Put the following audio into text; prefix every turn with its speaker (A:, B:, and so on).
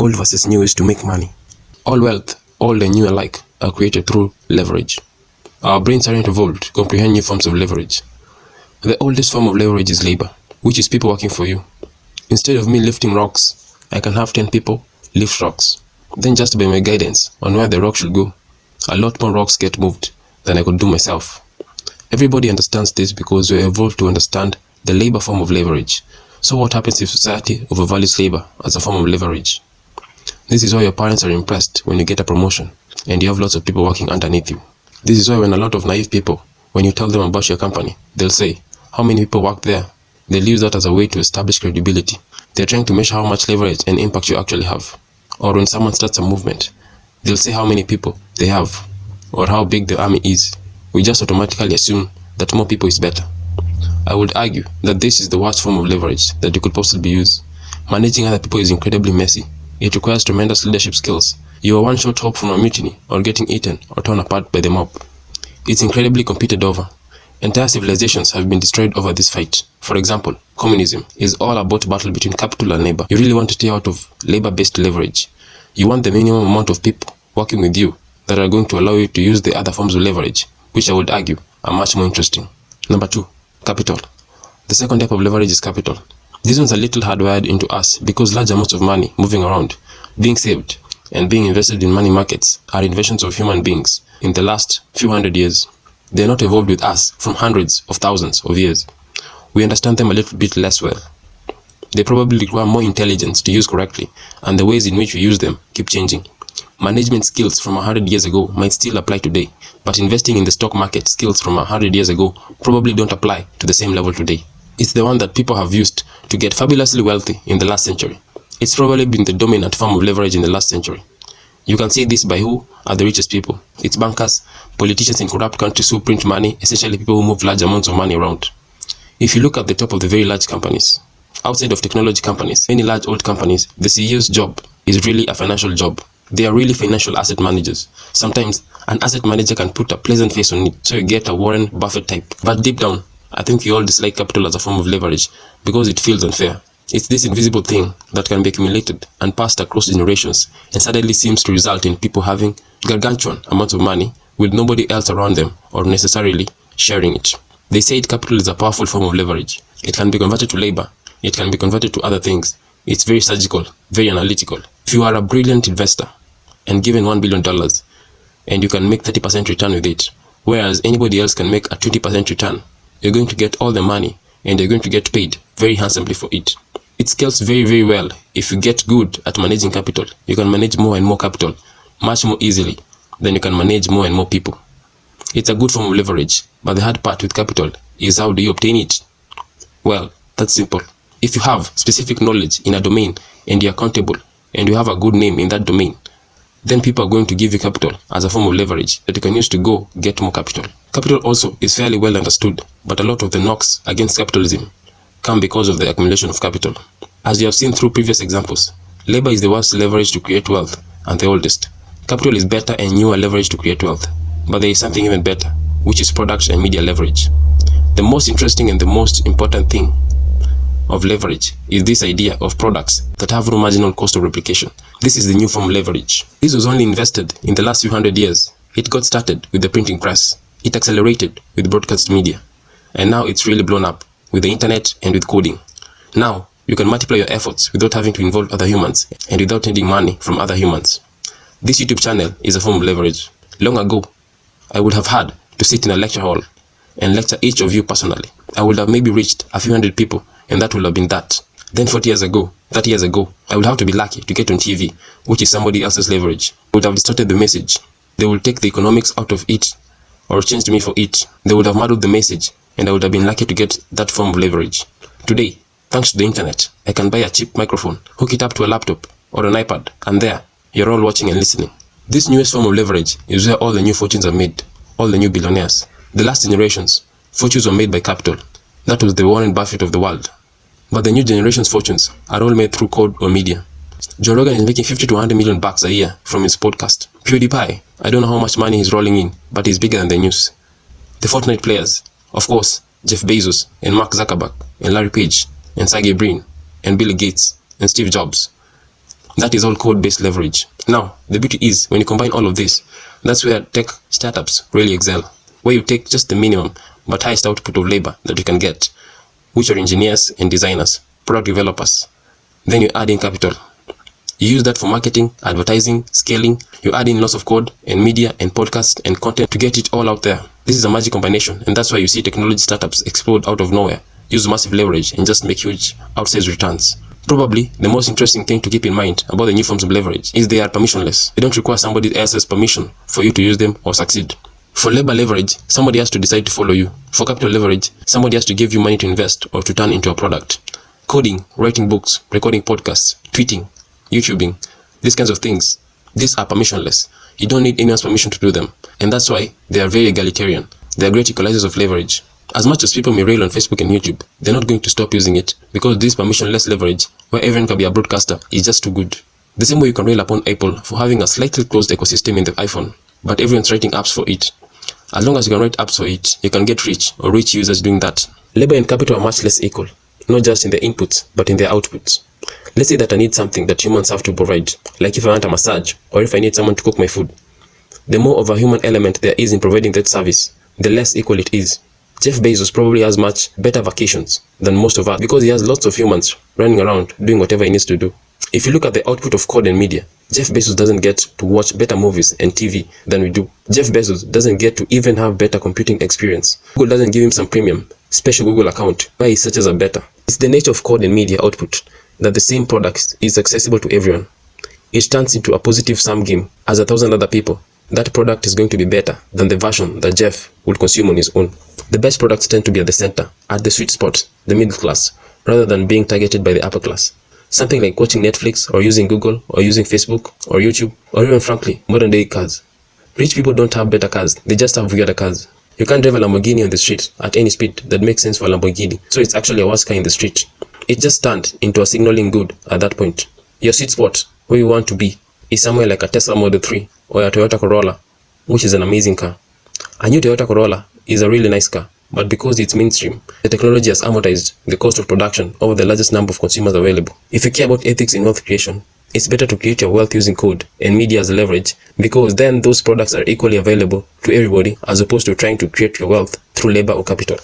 A: old versus new ways to make money. All wealth, old and new alike, are created through leverage. Our brains aren't evolved to comprehend new forms of leverage. The oldest form of leverage is labor, which is people working for you. Instead of me lifting rocks, I can have 10 people lift rocks. Then just by my guidance on where the rock should go, a lot more rocks get moved than I could do myself. Everybody understands this because we evolved to understand the labor form of leverage. So what happens if society overvalues labor as a form of leverage? This is why your parents are impressed when you get a promotion and you have lots of people working underneath you. This is why when a lot of naive people, when you tell them about your company, they'll say, how many people work there? They'll use that as a way to establish credibility. They're trying to measure how much leverage and impact you actually have. Or when someone starts a movement, they'll say how many people they have or how big the army is. We just automatically assume that more people is better. I would argue that this is the worst form of leverage that you could possibly use. Managing other people is incredibly messy. It requires tremendous leadership skills. You are one short hop from a mutiny or getting eaten or torn apart by the mob. It's incredibly competed over. Entire civilizations have been destroyed over this fight. For example, communism is all about battle between capital and labor. You really want to stay out of labor-based leverage. You want the minimum amount of people working with you that are going to allow you to use the other forms of leverage, which I would argue are much more interesting. Number 2, capital. The second type of leverage is capital. These ones are a little hardwired into us because large amounts of money moving around, being saved, and being invested in money markets are inventions of human beings in the last few hundred years. They are not evolved with us from hundreds of thousands of years. We understand them a little bit less well. They probably require more intelligence to use correctly, and the ways in which we use them keep changing. Management skills from 100 years ago might still apply today, but investing in the stock market skills from 100 years ago probably don't apply to the same level today. It's the one that people have used to get fabulously wealthy in the last century. It's probably been the dominant form of leverage in the last century. You can see this by who are the richest people. It's bankers, politicians in corrupt countries who print money, essentially people who move large amounts of money around. If you look at the top of the very large companies, outside of technology companies, many large old companies, the CEO's job is really a financial job. They are really financial asset managers. Sometimes an asset manager can put a pleasant face on it, so you get a Warren Buffett type. But deep down, I think we all dislike capital as a form of leverage because it feels unfair. It's this invisible thing that can be accumulated and passed across generations and suddenly seems to result in people having gargantuan amounts of money with nobody else around them or necessarily sharing it. They say capital is a powerful form of leverage. It can be converted to labor. It can be converted to other things. It's very surgical, very analytical. If you are a brilliant investor and given $1 billion and you can make 30% return with it, whereas anybody else can make a 20% return, you're going to get all the money and you're going to get paid very handsomely for it. It scales very, very well. If you get good at managing capital, you can manage more and more capital much more easily than you can manage more and more people. It's a good form of leverage, but the hard part with capital is how do you obtain it? Well, that's simple. If you have specific knowledge in a domain and you're accountable and you have a good name in that domain, then people are going to give you capital as a form of leverage that you can use to go get more capital. Capital also is fairly well understood, but a lot of the knocks against capitalism come because of the accumulation of capital. As you have seen through previous examples, labor is the worst leverage to create wealth and the oldest. Capital is better and newer leverage to create wealth, but there is something even better, which is product and media leverage. The most interesting and the most important thing of leverage is this idea of products that have no marginal cost of replication. This is the new form of leverage. This was only invested in the last few hundred years. It got started with the printing press. It accelerated with broadcast media. And now it's really blown up with the internet and with coding. Now, you can multiply your efforts without having to involve other humans and without needing money from other humans. This YouTube channel is a form of leverage. Long ago, I would have had to sit in a lecture hall and lecture each of you personally. I would have maybe reached a few hundred people, and that would have been that. Then 40 years ago, 30 years ago, I would have to be lucky to get on TV, which is somebody else's leverage. I would have distorted the message. They will take the economics out of it or change me for it. They would have muddled the message, and I would have been lucky to get that form of leverage. Today, thanks to the internet, I can buy a cheap microphone, hook it up to a laptop or an iPad, and there, you're all watching and listening. This newest form of leverage is where all the new fortunes are made, all the new billionaires. The last generations, fortunes were made by capital. That was the Warren Buffett of the world. But the new generation's fortunes are all made through code or media. Joe Rogan is making 50 to 100 million bucks a year from his podcast. PewDiePie, I don't know how much money he's rolling in, but he's bigger than the news. The Fortnite players, of course, Jeff Bezos and Mark Zuckerberg and Larry Page and Sergey Brin and Bill Gates and Steve Jobs. That is all code-based leverage. Now, the beauty is, when you combine all of this, that's where tech startups really excel, where you take just the minimum but highest output of labor that you can get, which are engineers and designers, product developers. Then you add in capital. You use that for marketing, advertising, scaling. You add in lots of code and media and podcast and content to get it all out there. This is a magic combination, and that's why you see technology startups explode out of nowhere, use massive leverage, and just make huge outsized returns. Probably the most interesting thing to keep in mind about the new forms of leverage is they are permissionless. They don't require somebody else's permission for you to use them or succeed. For labor leverage, somebody has to decide to follow you. For capital leverage, somebody has to give you money to invest or to turn into a product. Coding, writing books, recording podcasts, tweeting, YouTubing, these kinds of things, these are permissionless. You don't need anyone's permission to do them. And that's why they are very egalitarian. They are great equalizers of leverage. As much as people may rail on Facebook and YouTube, they're not going to stop using it because this permissionless leverage, where everyone can be a broadcaster, is just too good. The same way you can rail upon Apple for having a slightly closed ecosystem in the iPhone, but everyone's writing apps for it. As long as you can write apps for it, you can get rich or rich users doing that. Labor and capital are much less equal, not just in their inputs, but in their outputs. Let's say that I need something that humans have to provide, like if I want a massage, or if I need someone to cook my food. The more of a human element there is in providing that service, the less equal it is. Jeff Bezos probably has much better vacations than most of us because he has lots of humans running around doing whatever he needs to do. If you look at the output of code and media, Jeff Bezos doesn't get to watch better movies and TV than we do. Jeff Bezos doesn't get to even have better computing experience. Google doesn't give him some premium, special Google account where his searches are better. It's the nature of code and media output that the same product is accessible to everyone. It turns into a positive sum game as 1,000 other people. That product is going to be better than the version that Jeff will consume on his own. The best products tend to be at the center, at the sweet spot, the middle class, rather than being targeted by the upper class. Something like watching Netflix or using Google or using Facebook or YouTube or even frankly, modern day cars. Rich people don't have better cars, they just have weirder cars. You can't drive a Lamborghini on the street at any speed that makes sense for a Lamborghini, so it's actually a worse car in the street. It just turned into a signaling good at that point. Your sweet spot, where you want to be, is somewhere like a Tesla Model 3 or a Toyota Corolla, which is an amazing car. A new Toyota Corolla is a really nice car, but because it's mainstream, the technology has amortized the cost of production over the largest number of consumers available. If you care about ethics in wealth creation, it's better to create your wealth using code and media as leverage, because then those products are equally available to everybody as opposed to trying to create your wealth through labor or capital.